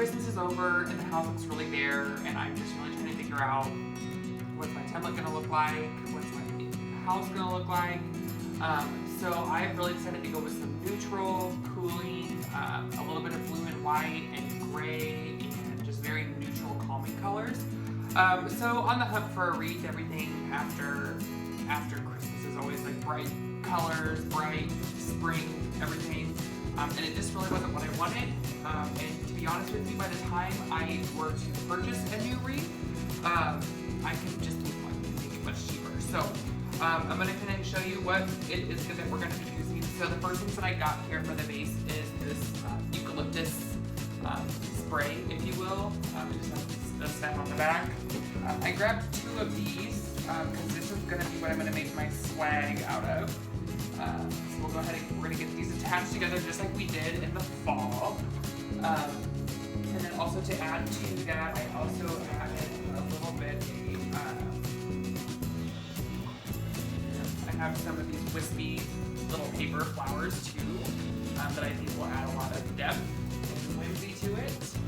Christmas is over and the house looks really bare, and I'm just really trying to figure out what's my template gonna look like, what's my house gonna look like. So I've really decided to go with some neutral, cooling, a little bit of blue and white and gray, and just very neutral, calming colors. So on the hunt for a wreath, everything after Christmas is always like bright colors, bright spring, everything. And it just really wasn't what I wanted. And to be honest with you, by the time I were to purchase a new wreath, I could just make it much cheaper. So I'm going to kind of show you what it is that we're going to be using. So the first things that I got here for the base is this eucalyptus spray, if you will. It just has a stem on the back. I grabbed 2 of these because this is going to be what I'm going to make my swag out of. So we'll go ahead and we're going to get these attached together just like we did in the fall. And then also to add to that, I also added a little bit I have some of these wispy little paper flowers too that I think will add a lot of depth and whimsy to it. So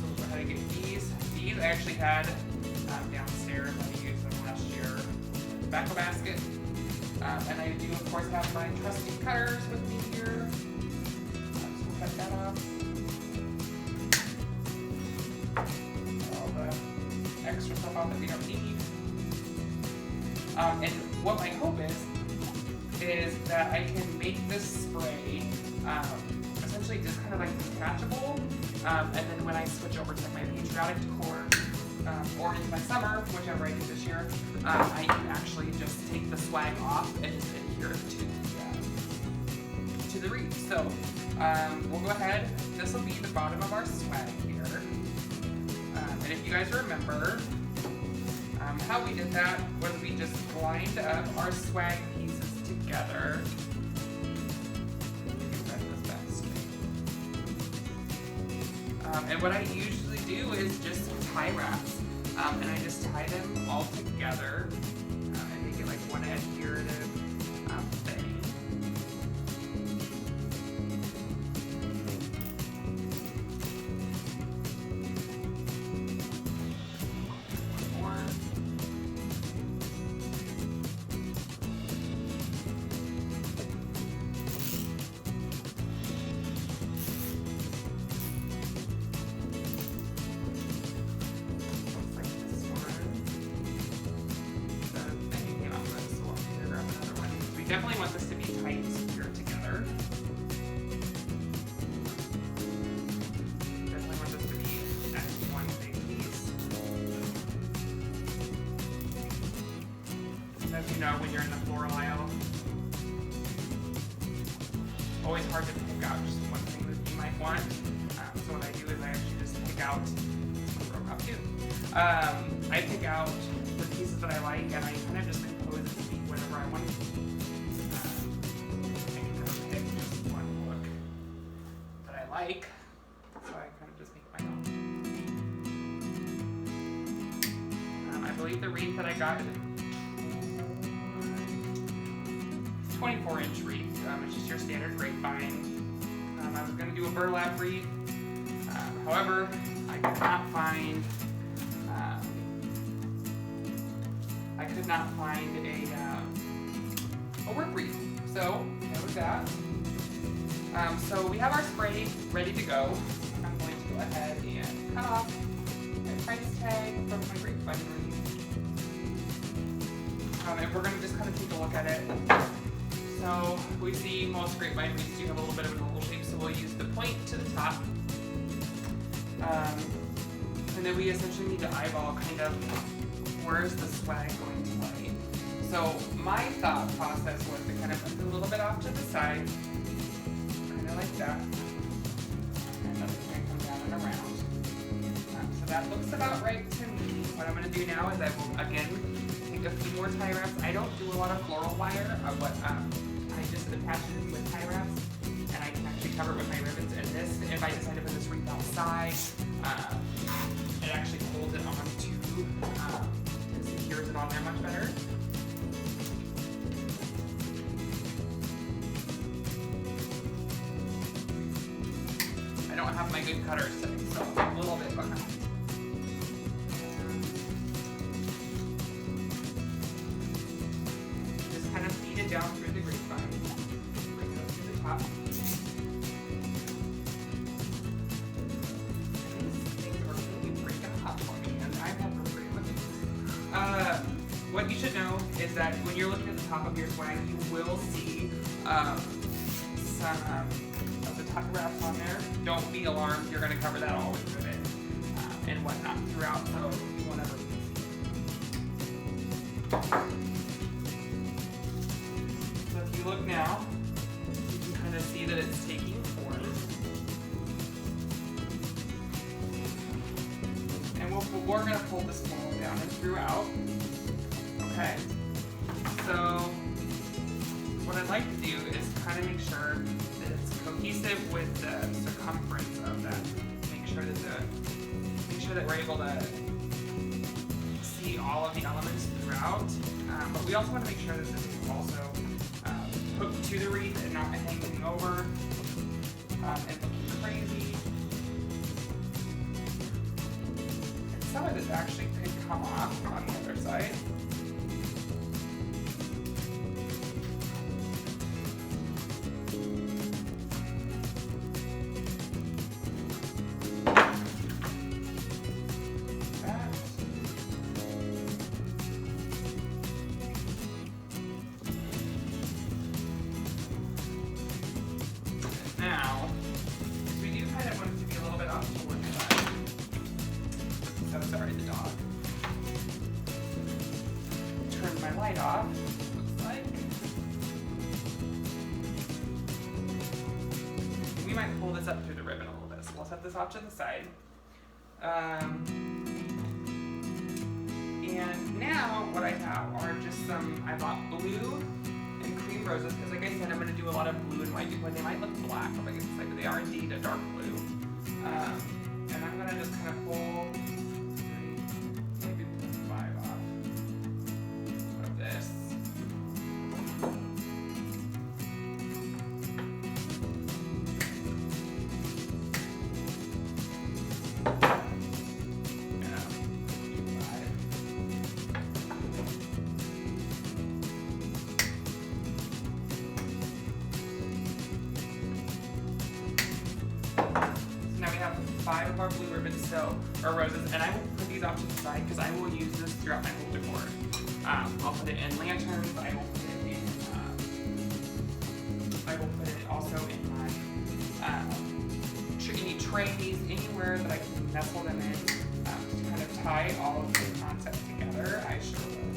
we'll go ahead and get these. These I actually had downstairs. I used them last year in the tobacco basket. And I do of course have my trusty cutters with me here. So we'll cut that off. All the extra stuff off that we don't need. And what my hope is that I can make this spray essentially just kind of like detachable, and then when I switch over to my patriotic decor or in my summer, whichever I do this year, I can actually just take the swag off and just adhere it to the wreath. So we'll go ahead. This will be the bottom of our swag here, and if you guys remember. How we did that was we just lined up our swag pieces together. And what I usually do is just tie wraps, and I just tie them all together and make it like one adhesive thing. Definitely want this to be tight and secure together. Definitely want this to be that one big piece. As you know, when you're in the floral aisle, always hard to pick out just one thing that you might want. So what I do is I actually just pick out, I pick out the pieces that I like, and I kind of just compose it to be whatever I want. Like, so I kind of just make my own. I believe the wreath that I got is a 24-inch wreath. It's just your standard grapevine. I was going to do a burlap wreath. However, I could not find a work wreath. So there was that. So we have our spray ready to go. I'm going to go ahead and cut off my price tag from my grapevine wreath. And we're going to just kind of take a look at it. So we see most grapevine wreaths do have a little bit of an oval shape, so we'll use the point to the top. And then we essentially need to eyeball kind of where's the swag going to lay. So my thought process was to kind of put it a little bit off to the side. Like that, and that's going to come down and around. So that looks about right to me. What I'm going to do now is I will again take a few more tie wraps. I don't do a lot of floral wire, but I just attach it with tie wraps, and I can actually cover it with my ribbons. And this, if I decide to put this wreath outside, it actually holds it onto and secures it on there much better. have my good cutters today, so I'm a little bit behind. Just kind of feed it down through the grapevine. Bring it up to the top. What you should know is that when you're looking at the top of your swag, you will see some of the top wraps on there. Don't be alarmed, you're going to cover that all with it and whatnot throughout, so you won't ever see. So if you look now, you can kind of see that it's taking form. And we're going to pull this ball down and throughout. Okay, so what I'd like to do is kind of make sure that it's cohesive with the circumference of that. Make sure that we're able to see all of the elements throughout. But we also want to make sure that this is also hooked to the wreath and not hanging over and looking crazy. And some of this actually could come off on the other side. Now, we do kind of want it to be a little bit off to one side. So sorry, the dog. Turn my light off, looks like. We might pull this up through the ribbon a little bit, so we'll set this off to the side. And now what I have are just I bought blue and cream roses, because like I said, I'm going to do a lot of blue and white because they might look black on the inside, but they are indeed a dark blue. And I'm going to just kind of pull 3, maybe 5 off of this. Now we have 5 of our blue ribbons, or roses, and I will put these off to the side because I will use this throughout my whole decor. I'll put it in lanterns. I will put it in. I will put it also in my any trays, anywhere that I can nestle them in to kind of tie all of the concepts together. I sure will.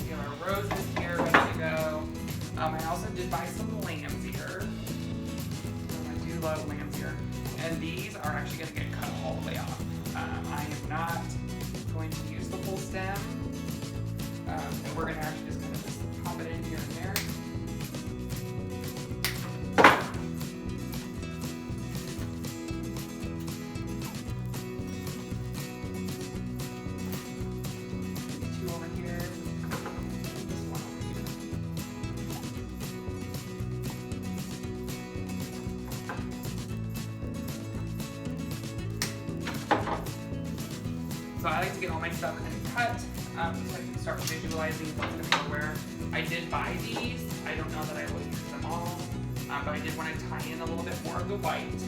We have our roses here ready to go. I also did buy some lamb's ear. Love lamb's ear, and these are actually going to get cut all the way off. I am not going to use the full stem, and we're going to actually just kind of pop it in here and there. Maybe 2 over here. This one over here. So I like to get all my stuff kind of cut, so I can start visualizing what's going to go where. I did buy these. I don't know that I will use them all, but I did want to tie in a little bit more of the white.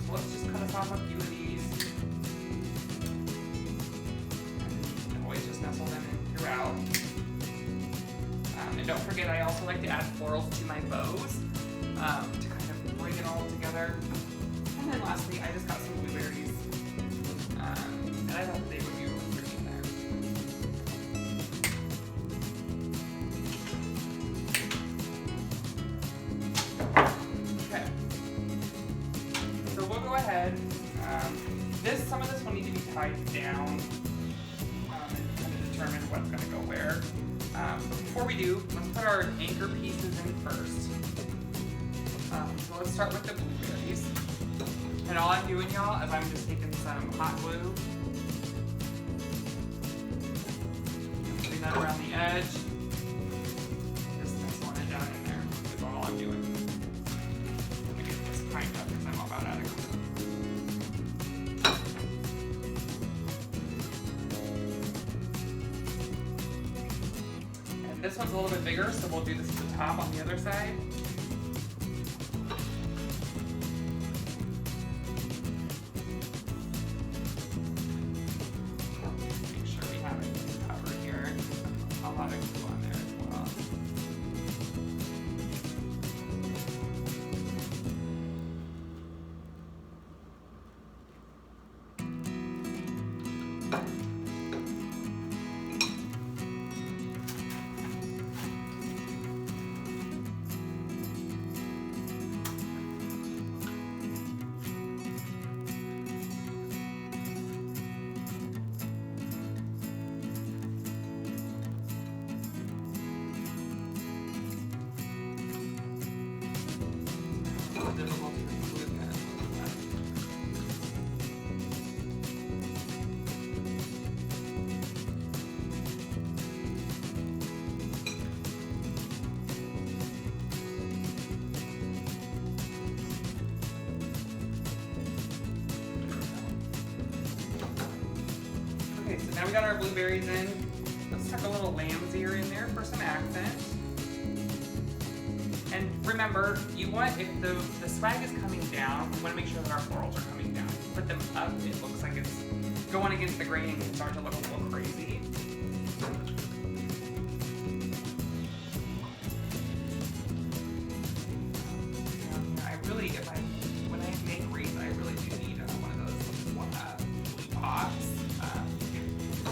So let's just cut us off a few of these. And always just nestle them in throughout. And don't forget, I also like to add florals to my bows to kind of bring it all together. And then lastly, I just got some blueberries. And I thought they would be really pretty in there. Okay. So we'll go ahead. Some of this will need to be tied down and kind of determine what's going to go where. But before we do, let's put our anchor pieces in first. So let's start with the blueberries. And all I'm doing, y'all, is I'm just taking some hot glue, putting that around the edge, just nestling it down in there is all I'm doing. Let me get this This one's a little bit bigger, so we'll do this at the top on the other side. Make sure we have it covered here. A lot of glue on there as well. Difficult to include that. Okay, so now we got our blueberries in. Let's tuck a little lamb's ear in there for some accent. And remember, you want, if the swag is coming down, we want to make sure that our florals are coming down. Put them up, it looks like it's going against the grain and starting to look a little crazy. When I make wreath, I really do need one of those pots.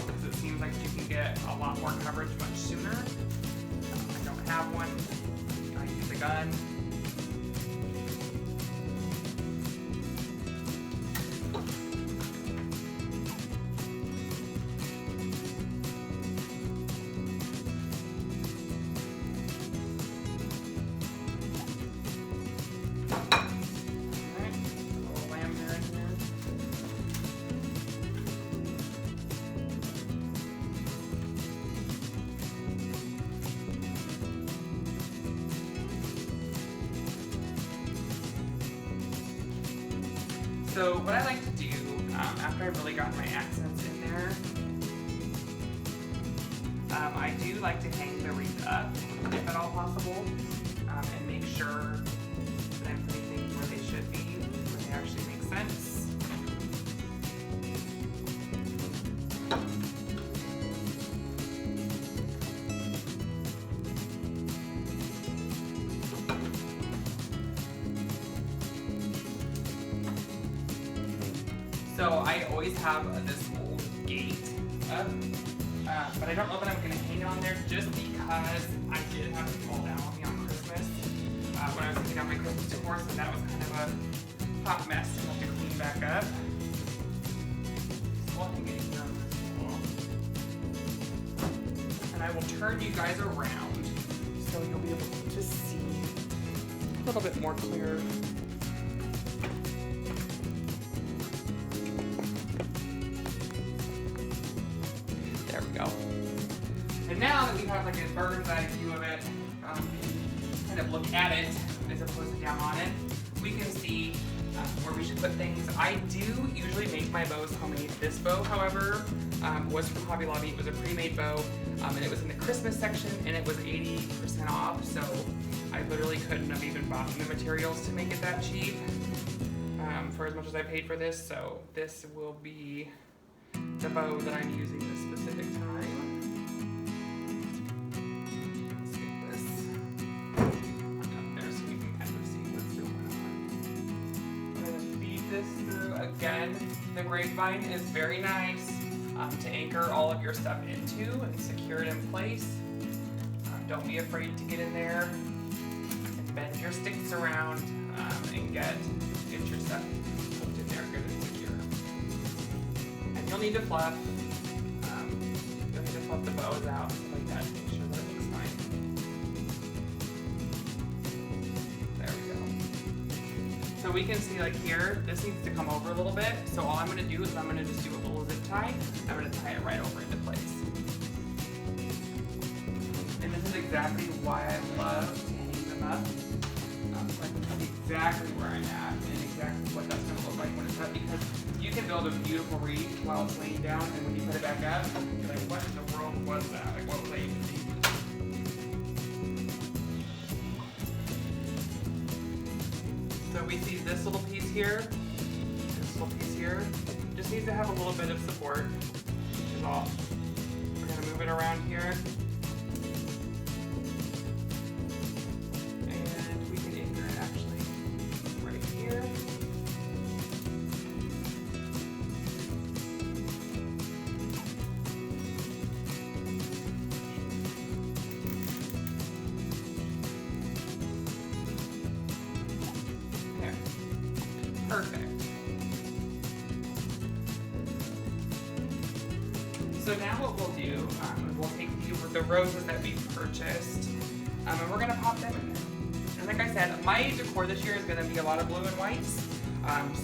Because it seems like you can get a lot more coverage much sooner. I don't have one. The gun. So what I like to do, after I've really gotten my accents in there, I do like to hang the wreath up, if at all possible, and make sure that I'm putting things where they should be, where they actually make sense. So I always have this old gate up, but I don't know that I'm going to hang it on there just because I did have it fall down on me on Christmas when I was taking out my Christmas decor, so that was kind of a hot mess to have to clean back up. So I'll hang it here on this wall. And I will turn you guys around so you'll be able to see a little bit more clear. There we go. And now that we have like a bird's eye view of it, kind of look at it as opposed to down on it, we can see where we should put things. I do usually make my bows homemade. This bow, however, was from Hobby Lobby. It was a pre-made bow, and it was in the Christmas section, and it was 80% off, so I literally couldn't have even bought the materials to make it that cheap for as much as I paid for this. So this will be the bow that I'm using this specific time. Let's get this up there so you can kind of see what's going on. I'm going to feed this through again. The grapevine is very nice to anchor all of your stuff into and secure it in place. Don't be afraid to get in there and bend your sticks around and get your stuff hooked in there good and secure. You'll need to fluff. You'll need to fluff the bows out like that to make sure that it looks fine. There we go. So we can see like here, this needs to come over a little bit. So all I'm going to do is I'm going to just do a little zip tie. I'm going to tie it right over into place. And this is exactly why I love to hang them up. So I can tell you exactly where I'm at and exactly what that's going to look like when it's up, because you can build a beautiful wreath while it's laying down, and when you put it back up, you're like, what in the world was that? Like, what was I even thinking? we see this little piece here, just needs to have a little bit of support is all. We're gonna move it around here. And we can anchor it actually right here. There. Perfect. So now what we'll do, we'll take the roses that we purchased, and we're gonna pop them in there. And like I said, my decor this year is gonna be a lot of blue and whites.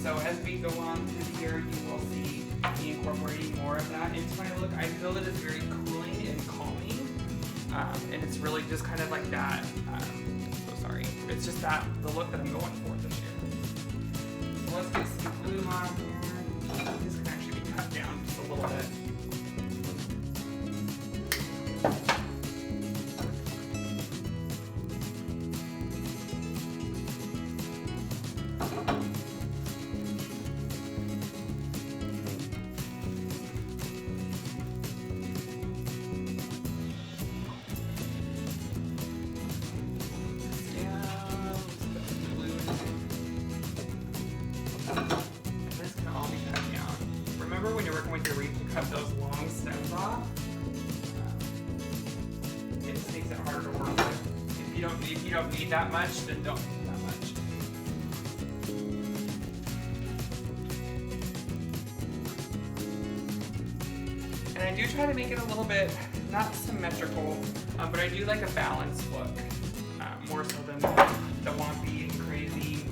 So as we go on through the year, you will see me incorporating more of that into my look. I feel that it's very cooling and calming, and it's really just kind of like that. It's just that the look that I'm going for this year. So let's get some blue on here. This can actually be cut down just a little bit. When you're working with your wreath, you cut those long stems off. It just makes it harder to work with. If you don't need that much, then don't need that much. And I do try to make it a little bit not symmetrical, but I do like a balanced look, more so than the wompy and crazy.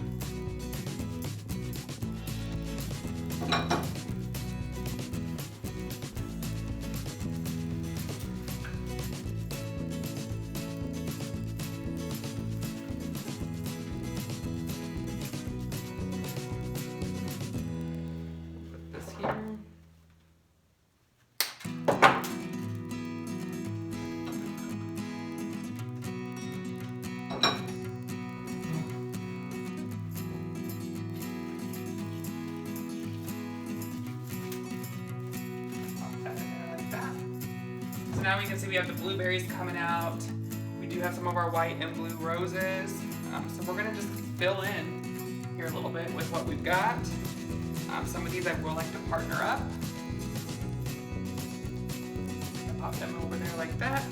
Now we can see we have the blueberries coming out. We do have some of our white and blue roses. So we're gonna just fill in here a little bit with what we've got. Some of these I will like to partner up. Pop them over there like that.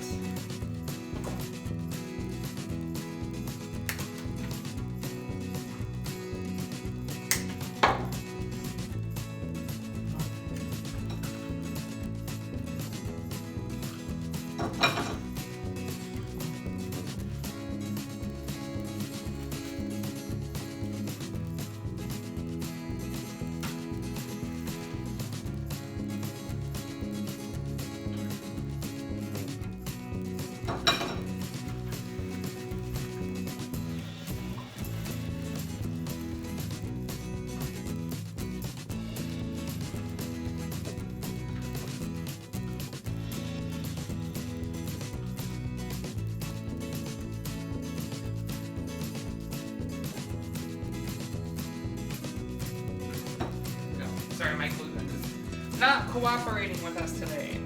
Sorry, my glue gun is not cooperating with us today.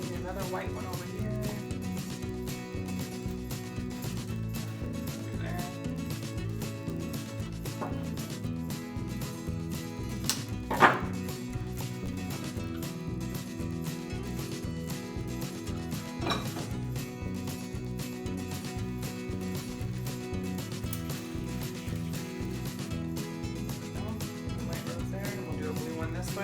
Maybe another white one over here. This way.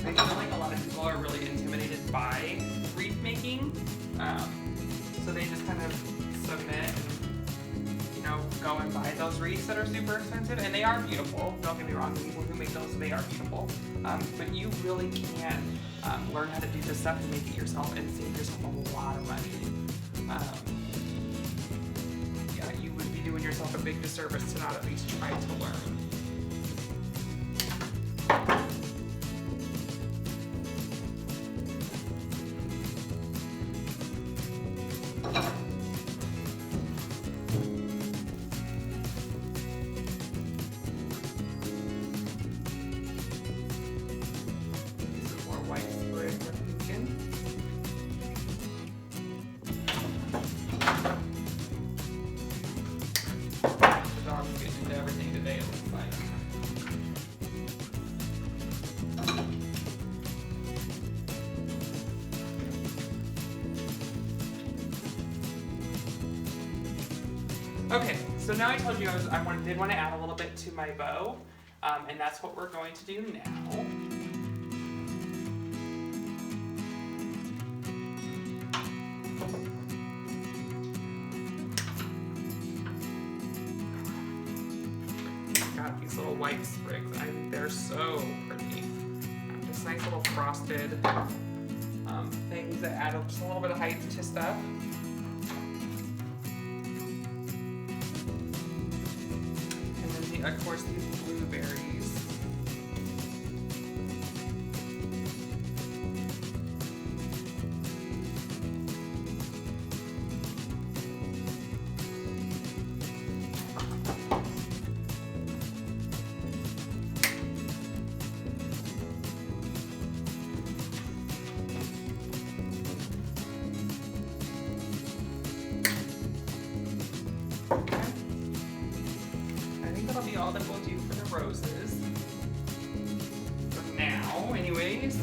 I feel like a lot of people are really intimidated by wreath making, so they just kind of submit and, you know, go and buy those wreaths that are super expensive, and they are beautiful. Don't get me wrong, the people who make those, they are beautiful, but you really can learn how to do this stuff and make it yourself and save yourself a lot of money. yourself a big disservice to not at least try to learn. Okay, so now I told you I did want to add a little bit to my bow, and that's what we're going to do now. Got these little white sprigs. They're so pretty. Just nice little frosted things that add just a little bit of height to stuff. Of course, these blueberries. That'll be all that we'll do for the roses. For now, anyways.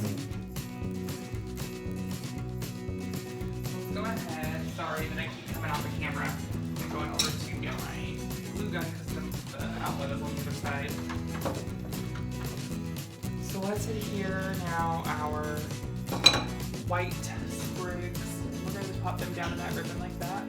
Let's go ahead. Sorry that I keep coming off the camera. I'm going over to get my glue gun because the outlet is on the other side. So let's adhere now our white sprigs. We're going to pop them down in that ribbon like that.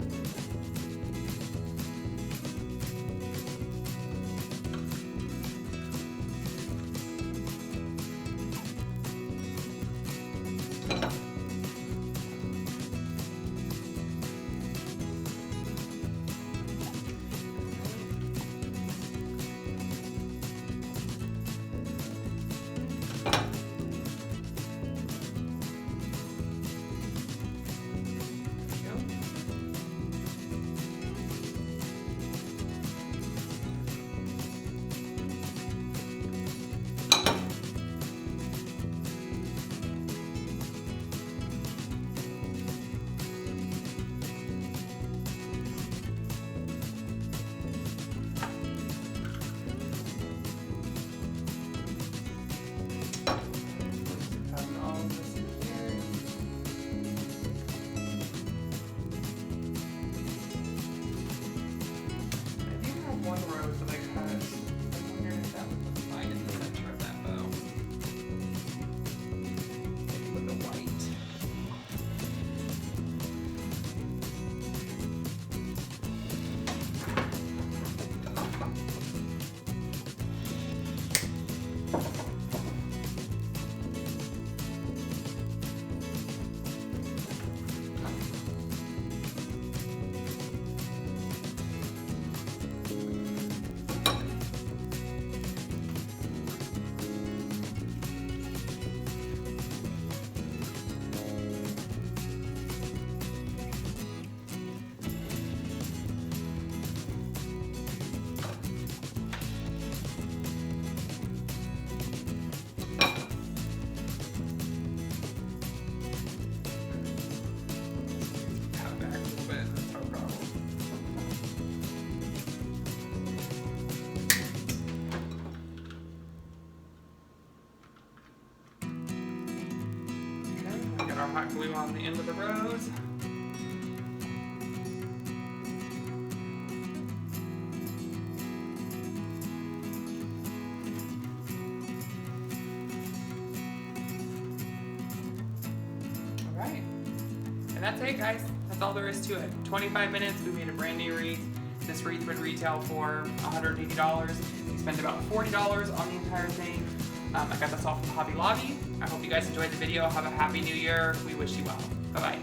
Our hot glue on the end of the rose. All right, and that's it, guys. That's all there is to it. 25 minutes, we made a brand new wreath. This wreath would retail for $180. We spent about $40 on the entire thing. I got this all from Hobby Lobby. I hope you guys enjoyed the video. Have a happy new year. We wish you well. Bye-bye.